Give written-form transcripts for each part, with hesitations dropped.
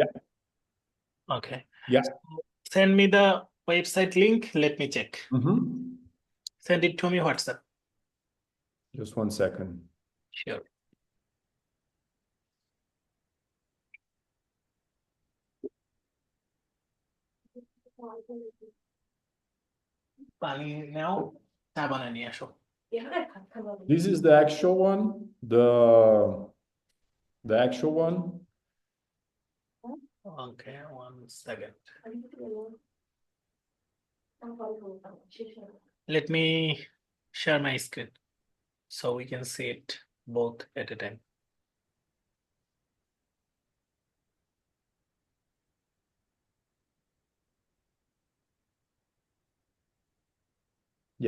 Yeah. Okay. Yeah. Send me the website link. Let me check. Mm-hmm. Send it to me WhatsApp. Just 1 second. Sure. পানি নাও, চা বানায় নিয়ে আসো। This is the actual one, the actual one. Okay, 1 second. Let me share my screen so we can see it both at a time.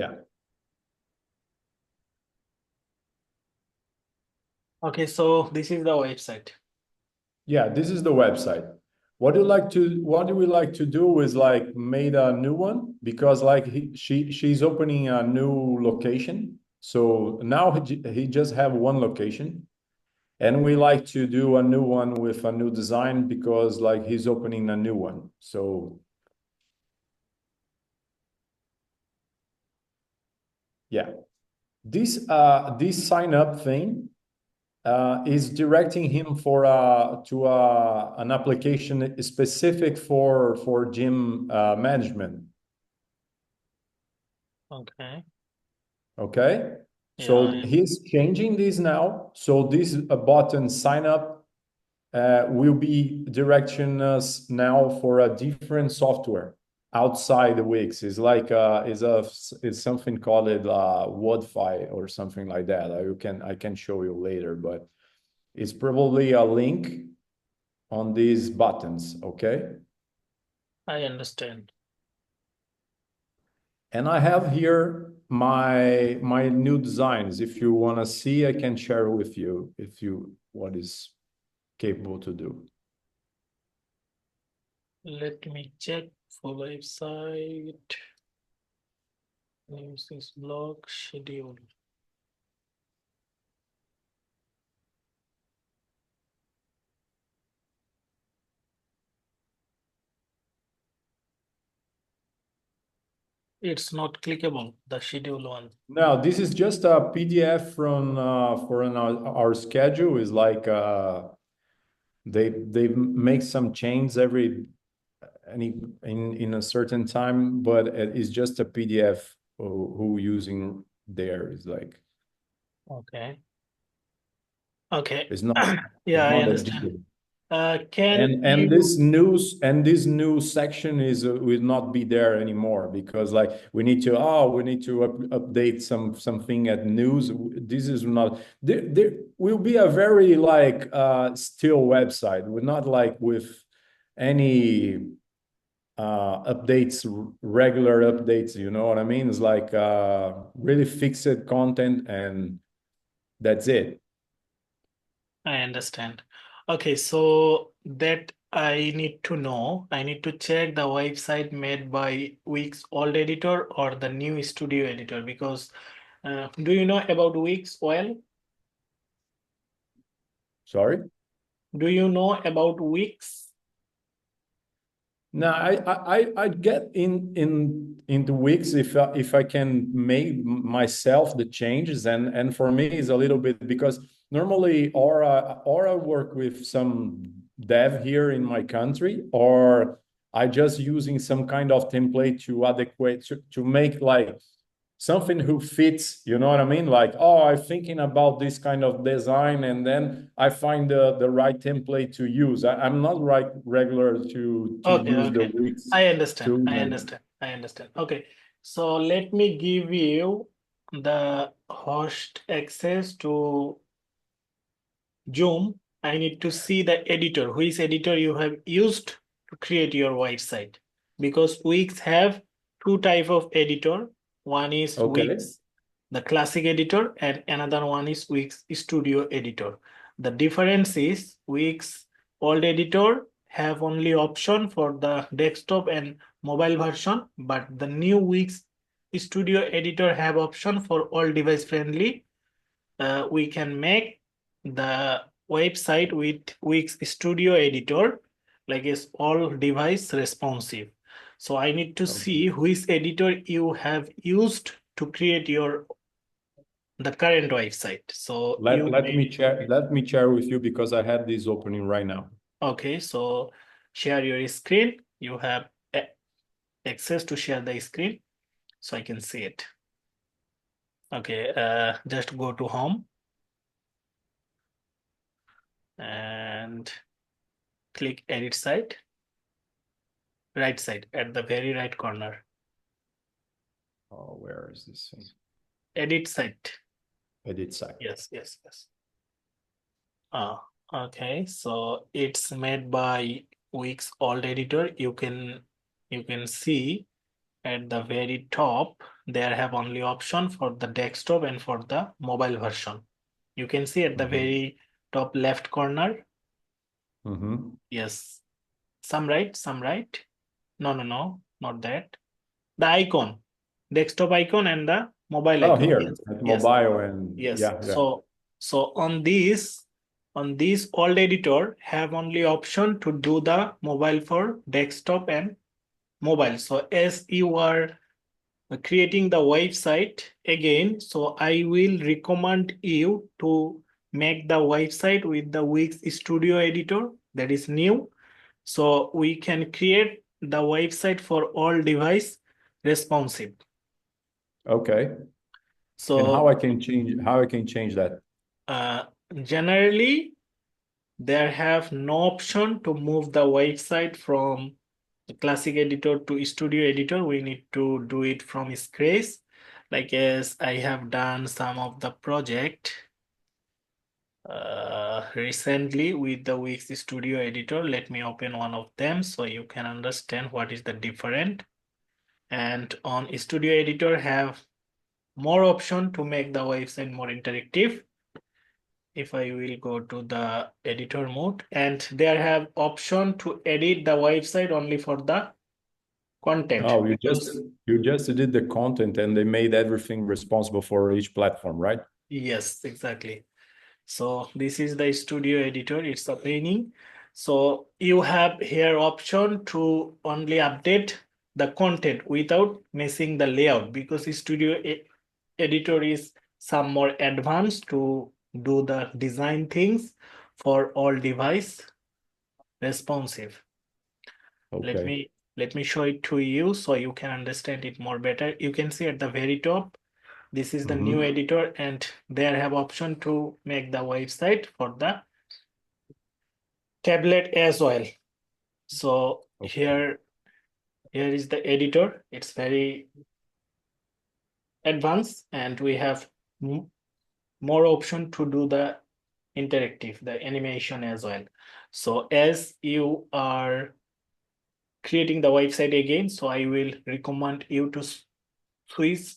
Yeah. Okay, so this is the website. Yeah, this is the website. What do we like to do is like made a new one, because like she's opening a new location. So now he just have one location, and we like to do a new one with a new design because like he's opening a new one. So yeah, this sign up thing is directing him for to an application specific for gym management. Okay. Okay, so Yeah, he's changing this now. So this button sign up will be directing us now for a different software outside the Wix. It's like is something called it Wordfy or something like that. I can show you later, but it's probably a link on these buttons. Okay, I understand. and I have here my new designs. If you want to see, I can share with you if you what is capable to do. Let me check for website. News is blog schedule. It's not clickable, the schedule one. No, this is just a PDF from for our schedule. Is like they make some changes every any in a certain time, but it is just a PDF who using there is like Okay. Okay. it's not Yeah, it's I not that deep. understand. Can And you? this new section is will not be there anymore, because like we need to update something at news. This is not there will be a very like still website. We're not like with any updates, regular updates, you know what I mean? It's like really fixed content, and that's it. I understand. Okay, so that I need to know. I need to check the website made by Wix old editor or the new studio editor, because do you know about Wix well? Sorry. Do you know about Wix? No, I get into Wix if I can make myself the changes, and for me it's a little bit because normally or I work with some dev here in my country, or I just using some kind of template to adequate to make like something who fits, you know what I mean? Like, oh, I'm thinking about this kind of design, and then I find the right template to use. I'm not right regular to Okay, use the okay. Wix I understand. tool. I understand. I understand. Okay. So let me give you the host access to Zoom. I need to see the editor, which editor you have used to create your website. Because Wix have two type of editor. One is Okay. Wix, the classic editor, and another one is Wix Studio editor. The difference is Wix old editor have only option for the desktop and mobile version, but the new Wix Studio editor have option for all device friendly. We can make the website with Wix Studio editor. like it's all device responsive. So I need to see which editor you have used to create the current website. So you Let me share with you because I have this opening right now. okay, so share your screen. You have access to share the screen, so I can see it. Okay, just go to home and click edit site, right side at the very right corner. Oh, where is this thing? Edit site. Edit site. Yes, yes, yes. Ah, okay. So it's made by Wix old editor. You can see at the very top there have only option for the desktop and for the mobile version. You can see at the very top left corner. Yes, some right, some right. No, no, no, not that. The icon, desktop icon and the mobile Oh, icon. here Yes, at yes, mobile and yes. yeah, yeah. So on this old editor have only option to do the mobile for desktop and mobile. So as you are creating the website again, so I will recommend you to make the website with the Wix Studio editor that is new. So we can create the website for all device responsive. Okay. And So how I can change that? uh, generally there have no option to move the website from the classic editor to studio editor. We need to do it from scratch. Like as I have done some of the project recently with the Wix Studio editor. Let me open one of them so you can understand what is the different. And on Studio editor have more option to make the website more interactive. If I will go to the editor mode, and there have option to edit the website only for the content. Oh, you just did the content and they made everything responsible for each platform, right? Yes, exactly. So this is the studio editor, it's opening. So you have here option to only update the content without messing the layout, because studio editor is some more advanced to do the design things for all device responsive. Let Okay. me let me show it to you so you can understand it more better. You can see at the very top, this is the new editor, and there have option to make the website for the tablet as well. So Okay. here is the editor. It's very advanced, and we have more option to do the interactive, the animation as well. So as you are creating the website again, so I will recommend you to switch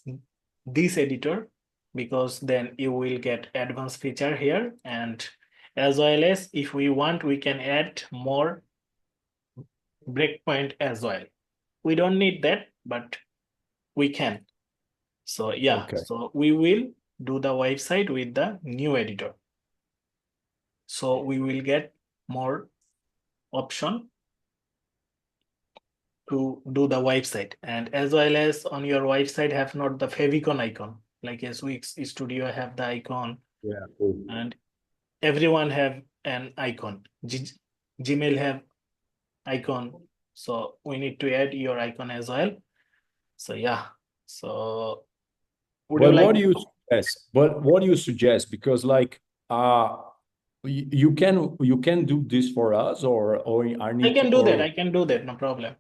this editor, because then you will get advanced feature here, and as well as if we want we can add more breakpoint as well. We don't need that, but we can. So yeah, Okay. so we will do the website with the new editor, so we will get more option to do the website. And as well as on your website have not the favicon icon, like as Wix Studio have the icon, Yeah. Cool. and everyone have an icon. Gmail have icon, so we need to add your icon as well. So yeah, so would you But like? what do you suggest? But what do you suggest? Because like you can do this for us or I I need to can do that. or I can do that. No problem.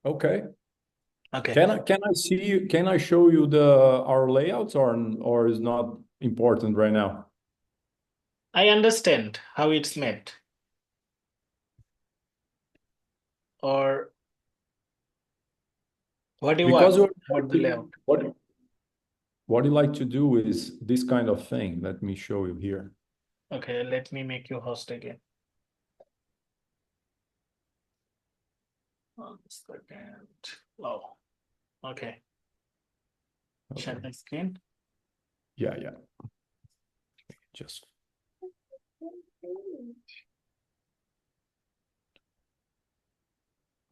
okay. Okay. Can I see you? Can I show you the our layouts or is not important right now? I understand how it's made, or what you Because want about the layout. what you like to do is this kind of thing. Let me show you here. Okay, let me make you host again. 1 second. Oh, okay. Share Okay. the screen. Yeah, yeah. Just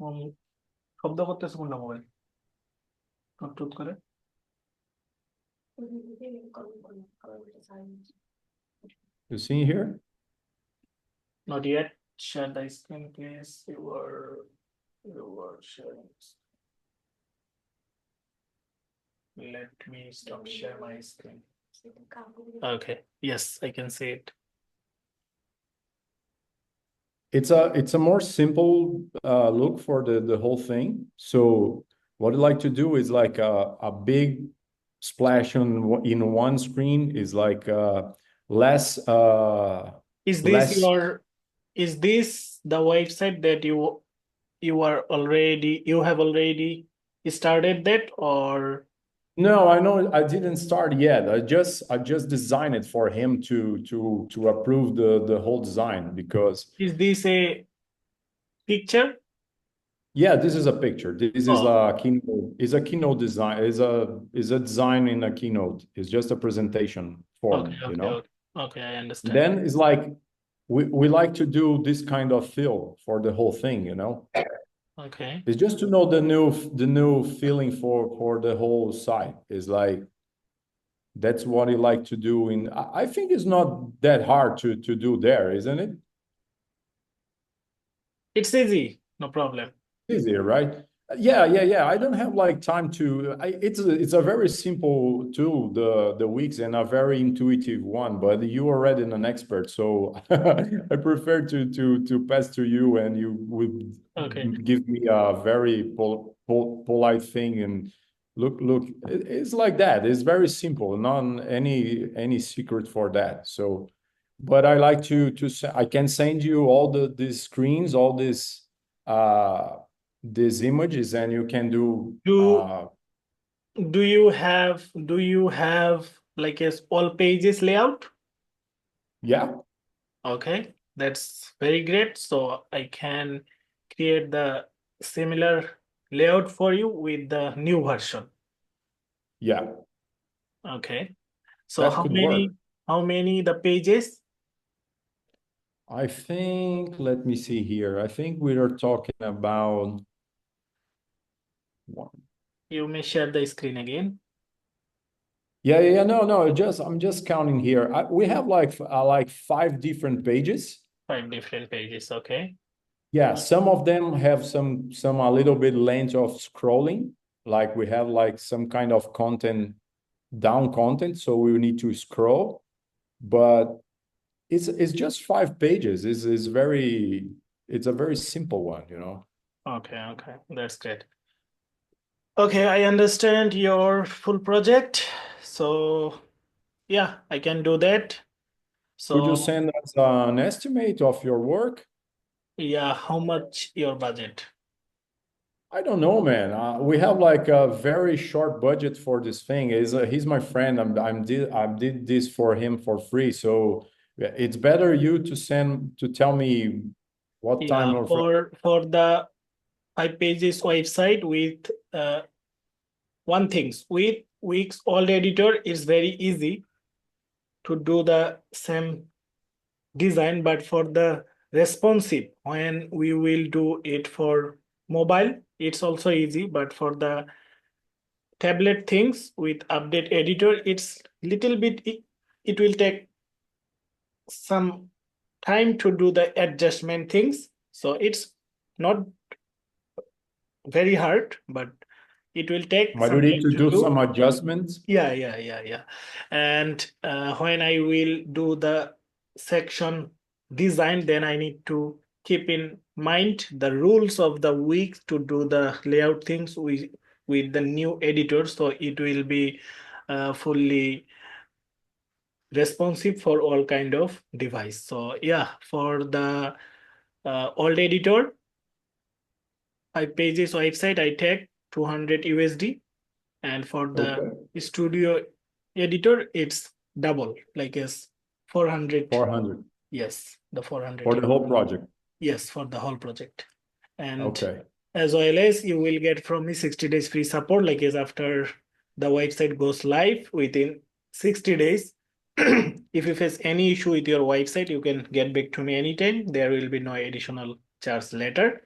শব্দ করতেছে কোনটা mobile টুট টুট করে You see here? not yet share the screen please you were sharing let me stop share my screen okay yes I can see it It's a more simple look for the whole thing. So what I like to do is like a big splash in one screen is like less is this less. your is this the website that you have already started that or No, I know I didn't start yet. I just designed it for him to approve the whole design because is this a picture? yeah, this is a picture. This is Oh, a keynote. Is a keynote design. Is a design in a keynote. It's just a presentation okay, form, you okay, know. okay. Okay, I understand. Then it's like we like to do this kind of feel for the whole thing, you know. Okay. It's just to know the new feeling for the whole site. Is like that's what you like to do. I think it's not that hard to do there, isn't it? It's easy, no problem. Easier, right? Yeah. I don't have like time to. It's a very simple tool, the Wix, and a very intuitive one. But you already an expert, so I prefer to pass to you, and you would Okay. give me a very polite thing. And look, it's like that. It's very simple. Not any secret for that. So, but I like I can send you all these screens, all these images, and you can do Do do you have like a all pages layout? yeah. Okay, that's very great. So I can create the similar layout for you with the new version. Yeah, Okay. So that how could many work. how many the pages? I think, let me see here. I think we are talking about one. You may share the screen again. Yeah. No. I'm just counting here. We have like 5 different pages. 5 different pages. Okay. Yeah, some of them have some a little bit length of scrolling. Like we have like some kind of content, so we need to scroll. But it's just 5 pages. It's a very simple one, you know. Okay, okay. That's great. Okay, I understand your full project. So yeah, I can do that. Could you So send us an estimate of your work? yeah, how much your budget? I don't know, man. We have like a very short budget for this thing. He's my friend. I did this for him for free. So yeah, it's better you to tell me what Yeah, time of. for the 5 pages website with one things with Wix All Editor is very easy to do the same design, but for the responsive, when we will do it for mobile, it's also easy, but for the tablet things with update editor, it's little bit it will take some time to do the adjustment things. So it's not very hard, but it will take Might you some need time to to do do. some adjustments? Yeah. And when I will do the section design, then I need to keep in mind the rules of the week to do the layout things with the new editor. So it will be fully responsive for all kind of device. So yeah, for the old editor, 5 pages website, I take 200 USD. And for the Okay, studio editor it's double like is 400. 400 Yes, the 400. for the whole project. Yes, for the whole project. And Okay. as well as you will get from me 60 days free support, like is after the website goes live within 60 days. If you face any issue with your website, you can get back to me anytime. There will be no additional charge later.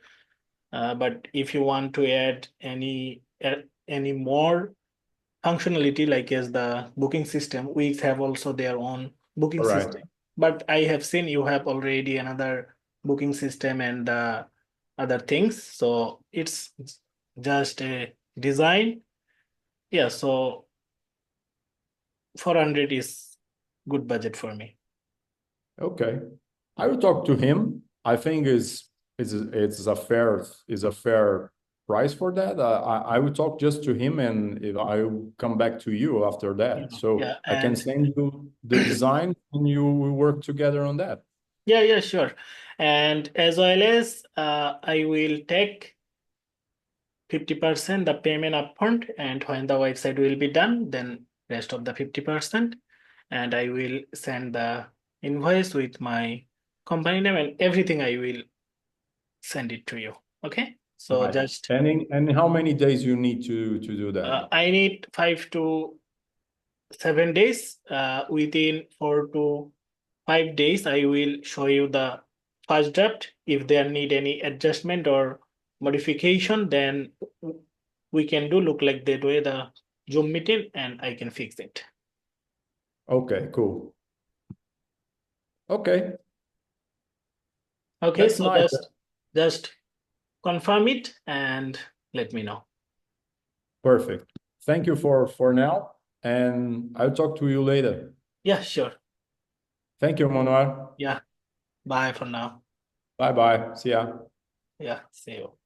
But if you want to add any more functionality, like as the booking system, Wix have also their own booking All right. system. But I have seen you have already another booking system and other things. So it's just a design. Yeah, so 400 is good budget for me. Okay. I will talk to him. I think is a fair price for that. I will talk just to him, and I will come back to you after Yeah, that. So yeah, I can and send you the design, and you will work together on that. yeah, sure. And as well as I will take 50% the payment upfront, and when the website will be done, then rest of the 50%, and I will send the invoice with my company name and everything. I will send it to you. Okay, so Right. just And how many days you need to do that? I need 5 to 7 days. Within 4 to 5 days, I will show you the first draft. If there need any adjustment or modification, then we can do look like that way the Zoom meeting, and I can fix it. Okay, cool. Okay, Okay, that's so nice. just confirm it and let me know. Perfect. Thank you for now, and I'll talk to you later. Yeah, sure. Thank you, Manuel. Yeah, bye for now. Bye bye. See ya. Yeah, see you.